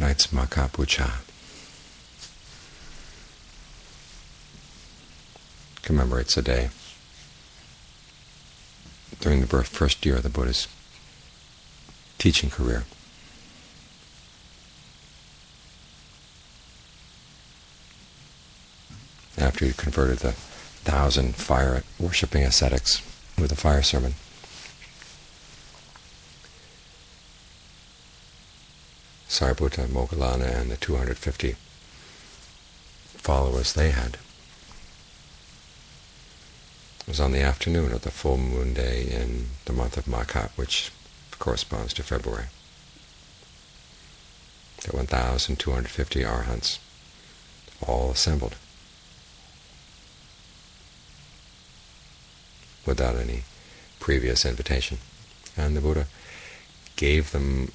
Tonight's Magha Puja commemorates a day during the first year of the Buddha's teaching career. After he converted the 1,000 fire-worshipping ascetics with a fire sermon, Sariputta, Moggallana, and the 250 followers they had. It was on the afternoon of the full moon day in the month of Magha, which corresponds to February. The 1,250 arahants all assembled without any previous invitation. And the Buddha gave them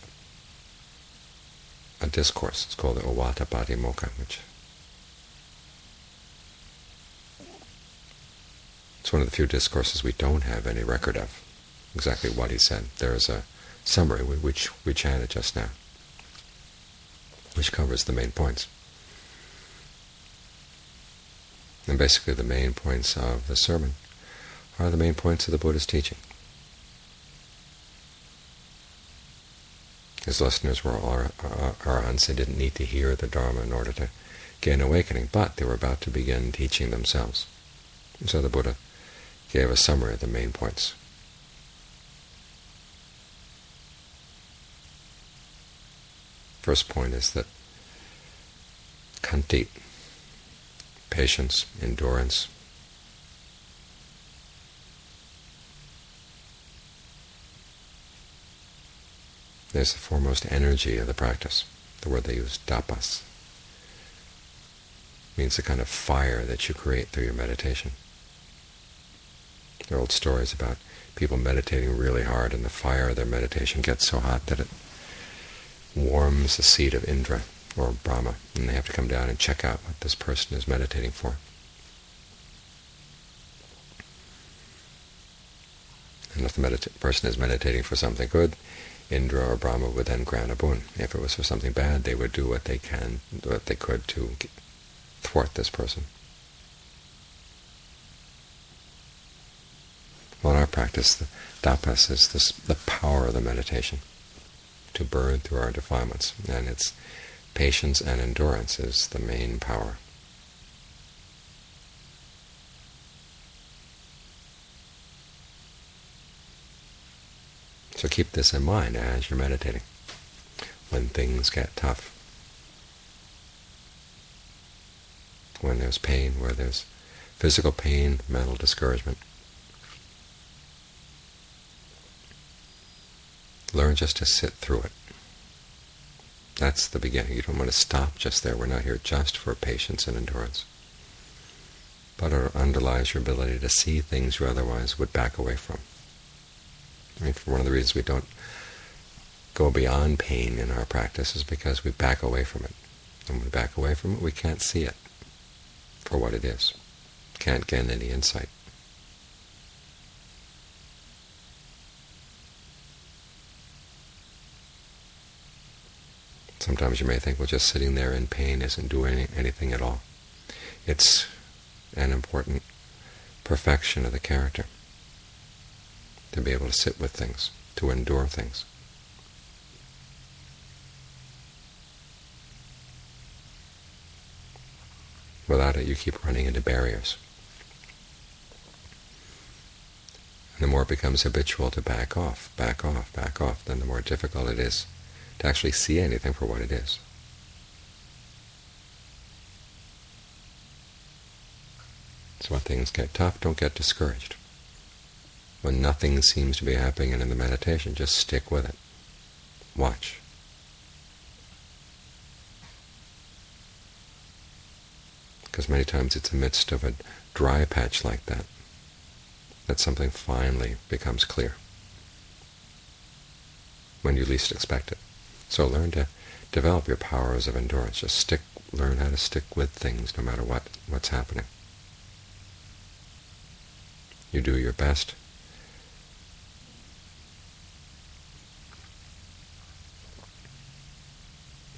a discourse. It's called the Ovata Patimokkha, which it's one of the few discourses we don't have any record of, exactly what he said. There is a summary which we chanted just now, which covers the main points. And basically the main points of the sermon are the main points of the Buddha's teaching. His listeners were all arahants. They didn't need to hear the Dhamma in order to gain awakening, but they were about to begin teaching themselves. And so the Buddha gave a summary of the main points. First point is that khanti, patience, endurance, is the foremost energy of the practice. The word they use, tapas, means the kind of fire that you create through your meditation. There are old stories about people meditating really hard, and the fire of their meditation gets so hot that it warms the seat of Indra or Brahma, and they have to come down and check out what this person is meditating for. And if the person is meditating for something good, Indra or Brahma would then grant a boon. If it was for something bad, they would do what they could to thwart this person. Well, in our practice, the tapas is the power of the meditation to burn through our defilements, and its patience and endurance is the main power. So keep this in mind as you're meditating. When things get tough, when there's pain, where there's physical pain, mental discouragement, learn just to sit through it. That's the beginning. You don't want to stop just there. We're not here just for patience and endurance. But it underlies your ability to see things you otherwise would back away from. One of the reasons we don't go beyond pain in our practice is because we back away from it. And when we back away from it, we can't see it for what it is. Can't gain any insight. Sometimes you may think, well, just sitting there in pain isn't doing anything at all. It's an important perfection of the character, to be able to sit with things, to endure things. Without it, you keep running into barriers. And the more it becomes habitual to back off, then the more difficult it is to actually see anything for what it is. So when things get tough, don't get discouraged. When nothing seems to be happening in the meditation, just stick with it. Watch. Because many times it's amidst of a dry patch like that that something finally becomes clear, when you least expect it. So learn to develop your powers of endurance. Just learn how to stick with things no matter what's happening. You do your best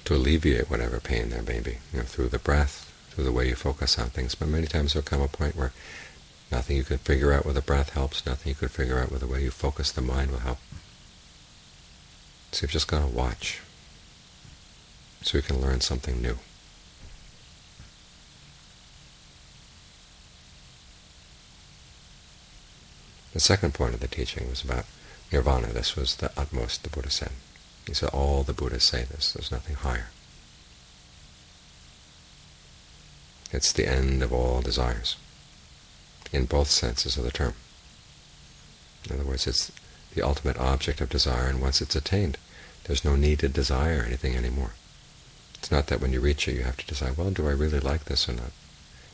to alleviate whatever pain there may be, through the breath, through the way you focus on things. But many times there will come a point where nothing you could figure out with the breath helps, nothing you could figure out with the way you focus the mind will help. So you've just got to watch, so you can learn something new. The second point of the teaching was about nirvana. This was the utmost, the Buddha said. He said all the Buddhas say this. There's nothing higher. It's the end of all desires, in both senses of the term. In other words, it's the ultimate object of desire, and once it's attained, there's no need to desire anything anymore. It's not that when you reach it you have to decide, well, do I really like this or not?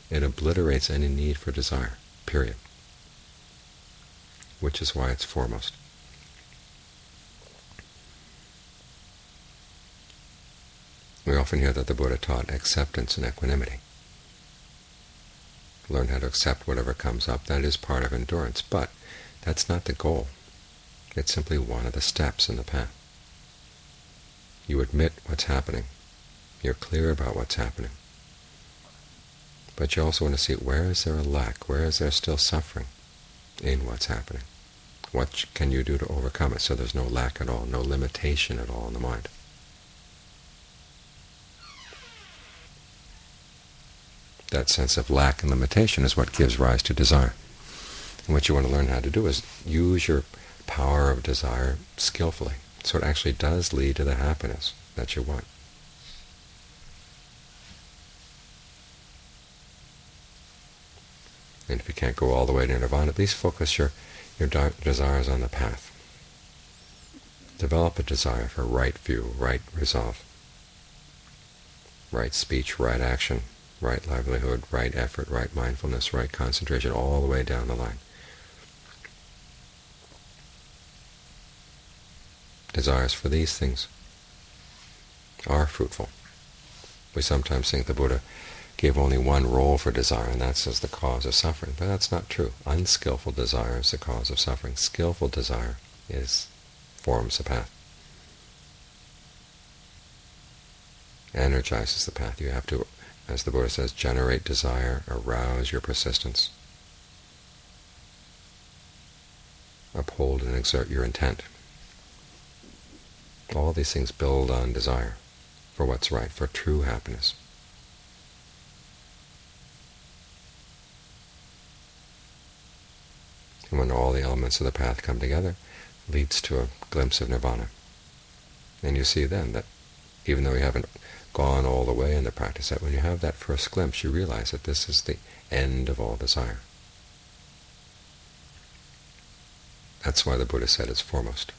It obliterates any need for desire, period. Which is why it's foremost. We often hear that the Buddha taught acceptance and equanimity. Learn how to accept whatever comes up. That is part of endurance, but that's not the goal. It's simply one of the steps in the path. You admit what's happening. You're clear about what's happening. But you also want to see, where is there a lack? Where is there still suffering in what's happening? What can you do to overcome it so there's no lack at all, no limitation at all in the mind? That sense of lack and limitation is what gives rise to desire. And what you want to learn how to do is use your power of desire skillfully, so it actually does lead to the happiness that you want. And if you can't go all the way to nirvana, at least focus your desires on the path. Develop a desire for right view, right resolve, right speech, right action, right livelihood, right effort, right mindfulness, right concentration, all the way down the line. Desires for these things are fruitful. We sometimes think the Buddha gave only one role for desire, and that's as the cause of suffering. But that's not true. Unskillful desire is the cause of suffering. Skillful desire forms the path, energizes the path. You have to, as the Buddha says, generate desire, arouse your persistence, uphold and exert your intent. All these things build on desire for what's right, for true happiness. And when all the elements of the path come together, it leads to a glimpse of nirvana. And you see then that even though you haven't gone all the way in the practice, that when you have that first glimpse, you realize that this is the end of all desire. That's why the Buddha said it's foremost.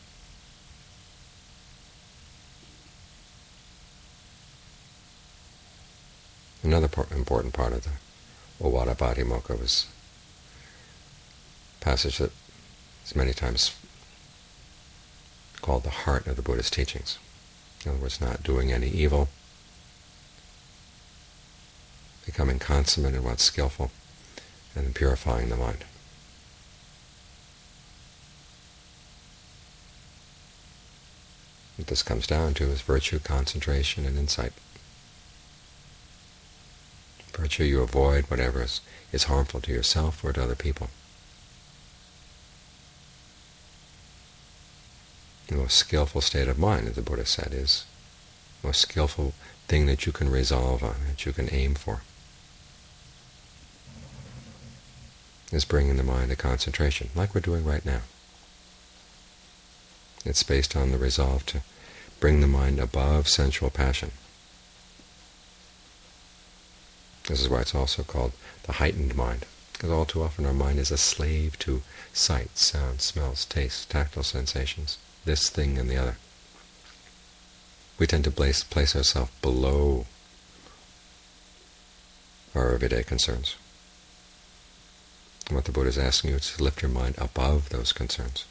Another important part of the Ovada Patimokkha was a passage that is many times called the heart of the Buddha's teachings. In other words, not doing any evil, becoming consummate in what's skillful, and then purifying the mind. What this comes down to is virtue, concentration, and insight. Virtue, you avoid whatever is harmful to yourself or to other people. The most skillful state of mind, as the Buddha said, is the most skillful thing that you can resolve on, that you can aim for, is bringing the mind to concentration, like we're doing right now. It's based on the resolve to bring the mind above sensual passion. This is why it's also called the heightened mind, because all too often our mind is a slave to sight, sound, smells, tastes, tactile sensations, this thing and the other. We tend to place ourselves below our everyday concerns. And what the Buddha is asking you is to lift your mind above those concerns.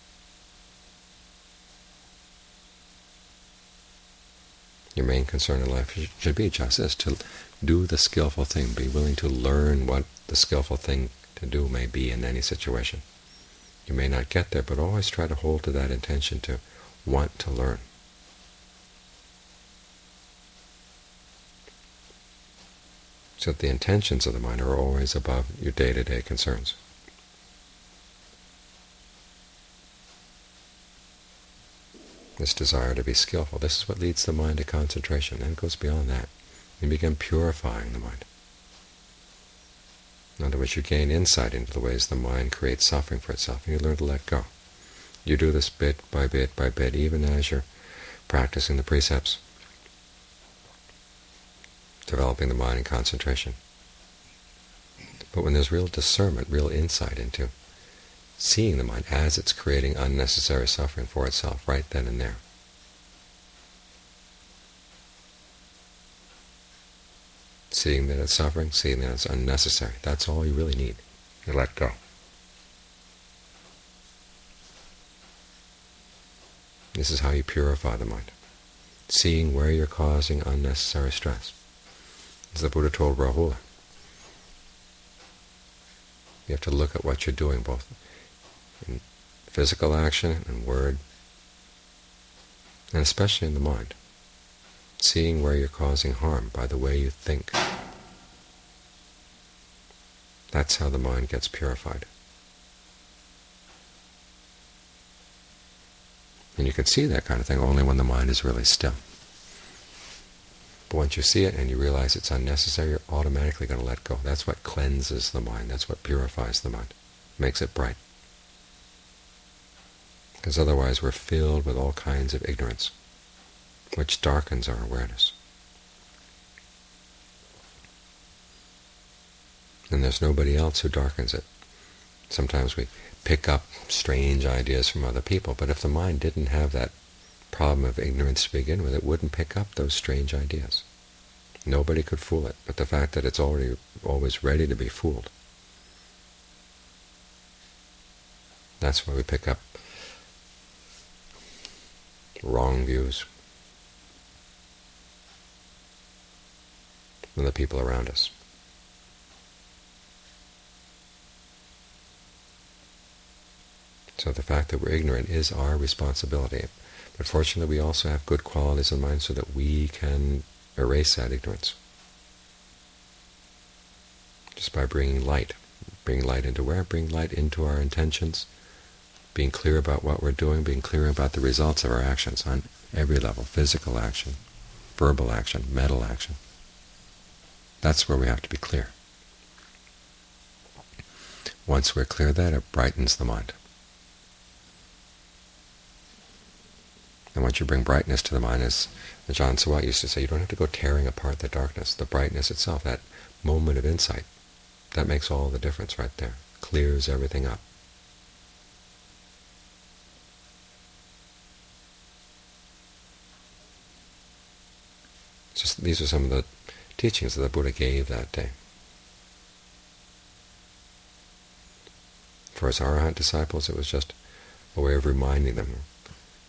Your main concern in life should be just this, to do the skillful thing, be willing to learn what the skillful thing to do may be in any situation. You may not get there, but always try to hold to that intention to want to learn. so that the intentions of the mind are always above your day-to-day concerns. This desire to be skillful, this is what leads the mind to concentration, and it goes beyond that. You begin purifying the mind. In other words, you gain insight into the ways the mind creates suffering for itself, and you learn to let go. You do this bit by bit by bit, even as you're practicing the precepts, developing the mind in concentration. But when there's real discernment, real insight into seeing the mind as it's creating unnecessary suffering for itself, right then and there, seeing that it's suffering, seeing that it's unnecessary, that's all you really need. You let go. This is how you purify the mind, seeing where you're causing unnecessary stress. As the Buddha told Rahula, you have to look at what you're doing, both in physical action and word, and especially in the mind, seeing where you're causing harm by the way you think. That's how the mind gets purified. And you can see that kind of thing only when the mind is really still. But once you see it and you realize it's unnecessary, you're automatically going to let go. That's what cleanses the mind. That's what purifies the mind, makes it bright. Because otherwise we're filled with all kinds of ignorance, which darkens our awareness. And there's nobody else who darkens it. Sometimes we pick up strange ideas from other people, but if the mind didn't have that problem of ignorance to begin with, it wouldn't pick up those strange ideas. Nobody could fool it, but the fact that it's always ready to be fooled, that's why we pick up wrong views from the people around us. So the fact that we're ignorant is our responsibility. But fortunately we also have good qualities in mind so that we can erase that ignorance. Just by bringing light. Bringing light into where? Bringing light into our intentions, being clear about what we're doing, being clear about the results of our actions on every level, physical action, verbal action, mental action. That's where we have to be clear. Once we're clear of that, it brightens the mind. And once you bring brightness to the mind, as Ajahn Sawat used to say, you don't have to go tearing apart the darkness. The brightness itself, that moment of insight, that makes all the difference right there. Clears everything up. These are some of the teachings that the Buddha gave that day. For his Arahant disciples, it was just a way of reminding them,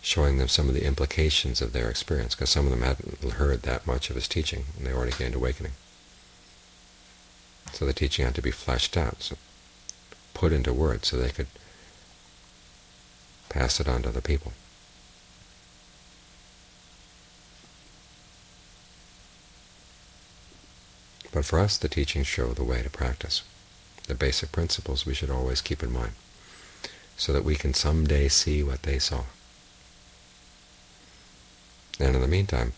showing them some of the implications of their experience, because some of them hadn't heard that much of his teaching, and they already gained awakening. So the teaching had to be fleshed out, so put into words, so they could pass it on to other people. But for us, the teachings show the way to practice. The basic principles we should always keep in mind, so that we can someday see what they saw. And in the meantime,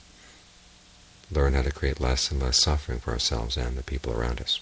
learn how to create less and less suffering for ourselves and the people around us.